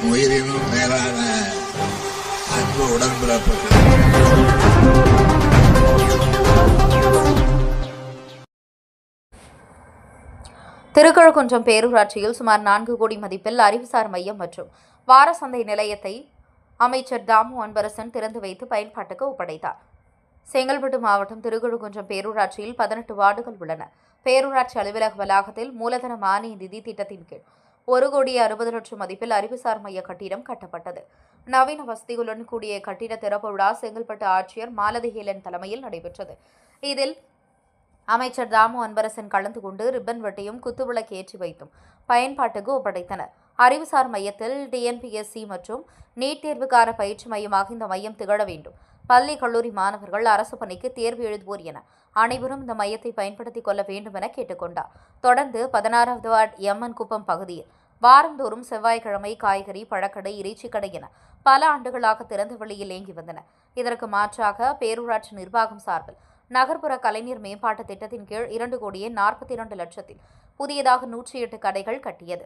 என் உயிரினும் மேலான அன்பு உடன்பிறப்புகள். திருக்கழுக்குன்றம் பேரூராட்சியில் சுமார் 4 கோடி மதிப்பில் அறிவுசார் மையம் மற்றும் வாரசந்தை நிலையத்தை அமைச்சர் தாமு அன்பரசன் திறந்து வைத்து பயன்பாட்டுக்கு ஒப்படைத்தார். செங்கல்பட்டு மாவட்டம் திருக்கழுக்குன்றம் பேரூராட்சியில் 18 வார்டுகள் உள்ளன. பேரூராட்சி அலுவலக வளாகத்தில் மூலதன மானிய நிதி திட்டத்தின் கீழ் 1,60,00,000 மதிப்பில் அறிவுசார் மைய கட்டிடம் கட்டப்பட்டது. நவீன வசதிகளுடன் கூடிய கட்டிட திறப்பு விழா செங்கல்பட்டு ஆட்சியர் மாலதிஹேலன் தலைமையில் நடைபெற்றது. இதில் அமைச்சர் தாமு அன்பரசன் கலந்து கொண்டு ரிப்பன் வெட்டியும் குத்துவிளக்கு ஏற்றி வைத்தும் பயன்பாட்டுக்கு ஒப்படைத்தனர். அறிவுசார் மையத்தில் டிஎன்பிஎஸ்சி மற்றும் நீட் தேர்வுக்கான பயிற்சி மையமாக இந்த மையம் திகழ வேண்டும். பள்ளி கல்லூரி மாணவர்கள் அரசு பணிக்கு தேர்வு எழுதுவோர் என அனைவரும் இந்த மையத்தை பயன்படுத்திக் கொள்ள வேண்டும் என கேட்டுக்கொண்டார். தொடர்ந்து 16வது வார்டு எம்என் குப்பம் பகுதியில் வாரந்தோறும் செவ்வாய்க்கிழமை காய்கறி, பழக்கடை, இறைச்சிக்கடை என பல ஆண்டுகளாக திறந்த வெளியில் இயங்கி வந்தன. இதற்கு மாற்றாக பேரூராட்சி நிர்வாகம் சார்பில் நகர்ப்புற கலைஞர் மேம்பாட்டு திட்டத்தின் கீழ் 2,42,00,000 புதியதாக 108 கடைகள் கட்டியது.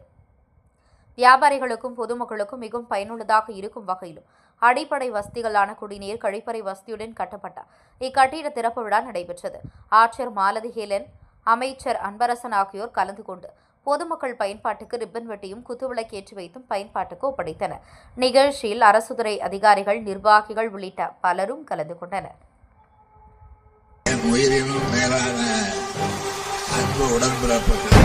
வியாபாரிகளுக்கும் பொதுமக்களுக்கும் மிகவும் பயனுள்ளதாக இருக்கும் வகையிலும் அடிப்படை வசதிகளான குடிநீர், கழிப்பறை வசதியுடன் கட்டப்பட்ட இக்கட்டிட திறப்பு விழா நடைபெற்றது. ஆட்சியர் மாலதிஹேலன், அமைச்சர் அன்பரசன் ஆகியோர் கலந்து கொண்டு பொதுமக்கள் பயன்பாட்டுக்கு ரிப்பன் வெட்டியும் குத்துவிளக்கு ஏற்றி வைத்தும் பயன்பாட்டுக்கு ஒப்படைத்தனர். நிகழ்ச்சியில் அரசுத்துறை அதிகாரிகள், நிர்வாகிகள் உள்ளிட்ட பலரும் கலந்து கொண்டனர். என் உயிரினும் மேலான அன்பு உடன்பிறப்புகள்.